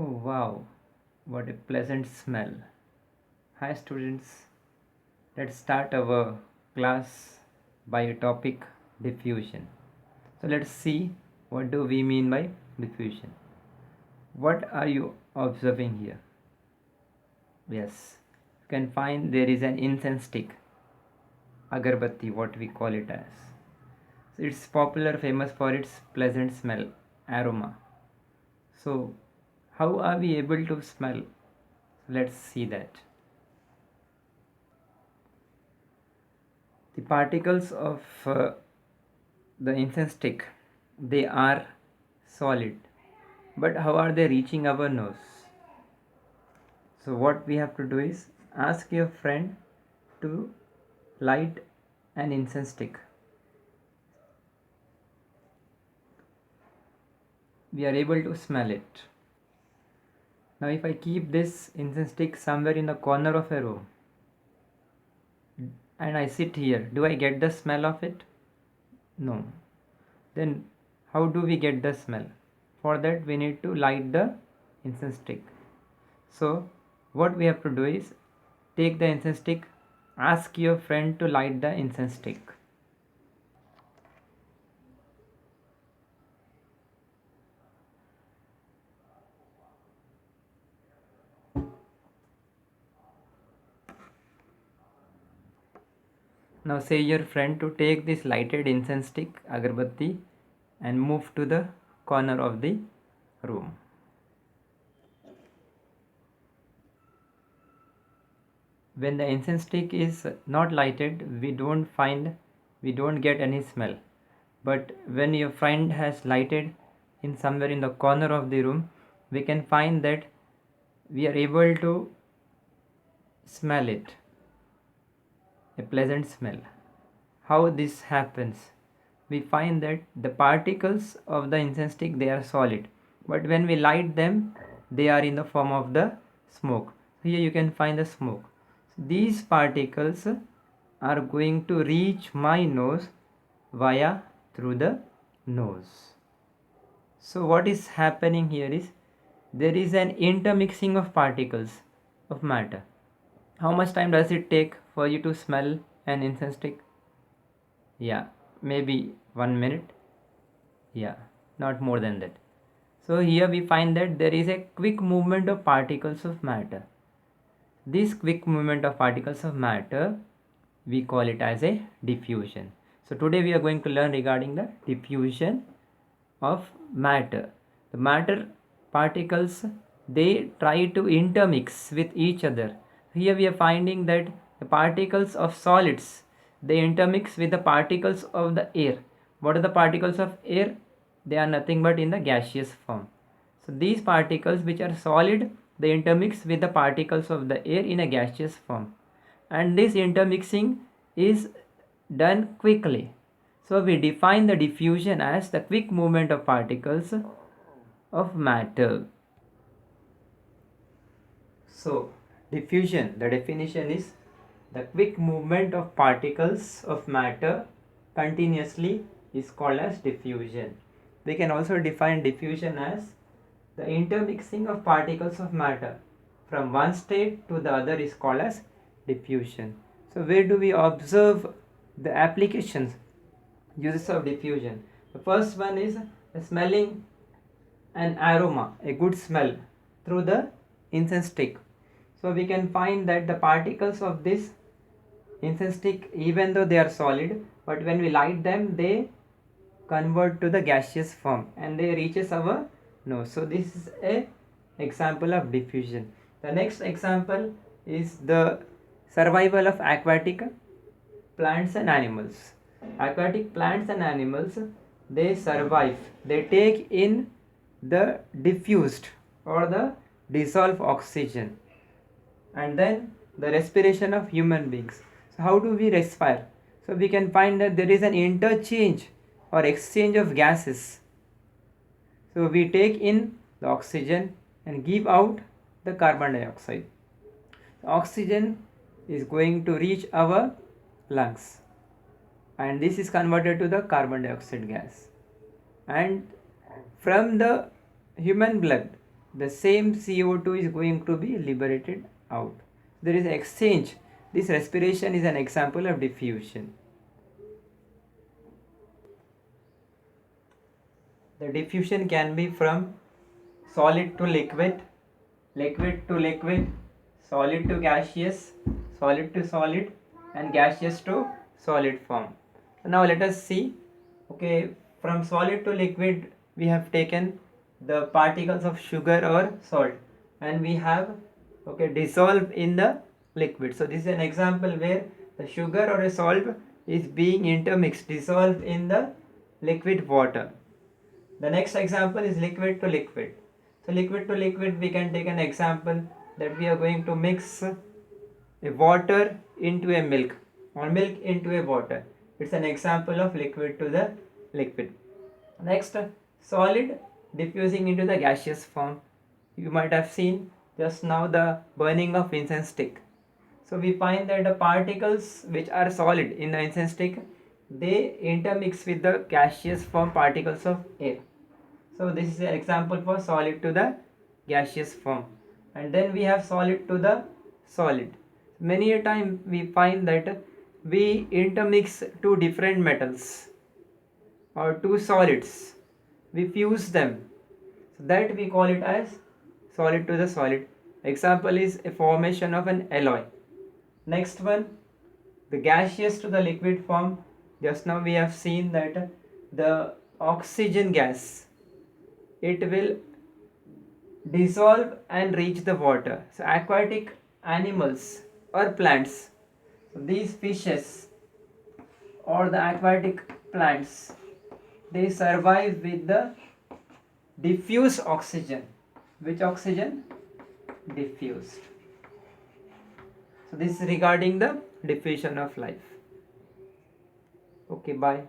Oh wow, what a pleasant smell. Hi students, let's start our class by a topic diffusion. So let's see what do we mean by diffusion. What are you observing here? Yes, you can find there is an incense stick, agarbatti, what we call it as. So it's popular, famous for its pleasant smell, aroma. So how are we able to smell? Let's see that. The particles of the incense stick, they are solid, but how are they reaching our nose? So what we have to do is ask your friend to light an incense stick. We are able to smell it. Now if I keep this incense stick somewhere in the corner of a room and I sit here, do I get the smell of it? No. Then how do we get the smell? For that we need to light the incense stick. So what we have to do is take the incense stick, ask your friend to light the incense stick. Now say your friend to take this lighted incense stick, agarbatti, and move to the corner of the room. When the incense stick is not lighted, we don't get any smell. But when your friend has lighted in somewhere in the corner of the room, we can find that we are able to smell it, a pleasant smell. How this happens? We find that the particles of the incense stick, they are solid, but when we light them, they are in the form of the smoke. Here you can find the smoke. These particles are going to reach my nose via through the nose. So what is happening here is there is an intermixing of particles of matter. How much time does it take for you to smell an incense stick? Yeah, maybe 1 minute. Yeah, not more than that. So here we find that there is a quick movement of particles of matter. This quick movement of particles of matter, we call it as a diffusion. So today we are going to learn regarding the diffusion of matter. The matter particles, they try to intermix with each other. Here we are finding that the particles of solids, they intermix with the particles of the air. What are the particles of air? They are nothing but in the gaseous form. So these particles which are solid, they intermix with the particles of the air in a gaseous form, and this intermixing is done quickly. So we define the diffusion as the quick movement of particles of matter. So diffusion, the definition is the quick movement of particles of matter continuously is called as diffusion. We can also define diffusion as the intermixing of particles of matter from one state to the other is called as diffusion. So where do we observe the applications, uses of diffusion? The first one is smelling an aroma, a good smell through the incense stick. So we can find that the particles of this incense stick, even though they are solid, but when we light them, they convert to the gaseous form and they reaches our nose. So this is a example of diffusion. The next example is the survival of aquatic plants and animals. Aquatic plants and animals, they survive, they take in the diffused or the dissolved oxygen, and then the respiration of human beings. So how do we respire? So we can find that there is an interchange or exchange of gases. So we take in the oxygen and give out the carbon dioxide. The oxygen is going to reach our lungs, and this is converted to the carbon dioxide gas, and from the human blood the same CO2 is going to be liberated out. There is exchange. This respiration is an example of diffusion. The diffusion can be from solid to liquid, liquid to liquid, solid to gaseous, solid to solid, and gaseous to solid form. So now let us see. Okay, from solid to liquid we have taken the particles of sugar or salt, and we have dissolved in the liquid. So this is an example where the sugar or a salt is being intermixed, dissolved in the liquid water. The next example is liquid to liquid. So liquid to liquid, we can take an example that we are going to mix a water into a milk or milk into a water. It's an example of liquid to the liquid. Next, solid diffusing into the gaseous form. You might have seen just now the burning of incense stick. So we find that the particles which are solid in the incense stick, they intermix with the gaseous form particles of air. So this is an example for solid to the gaseous form. And then we have solid to the solid. Many a time we find that we intermix two different metals or two solids. We fuse them. So that we call it as solid to the solid. Example is a formation of an alloy. Next one, the gaseous to the liquid form. Just now we have seen that the oxygen gas, it will dissolve and reach the water. So aquatic animals or plants, so these fishes or the aquatic plants, they survive with the diffuse oxygen. Which oxygen? Diffused. So this is regarding the diffusion of life. Okay, bye.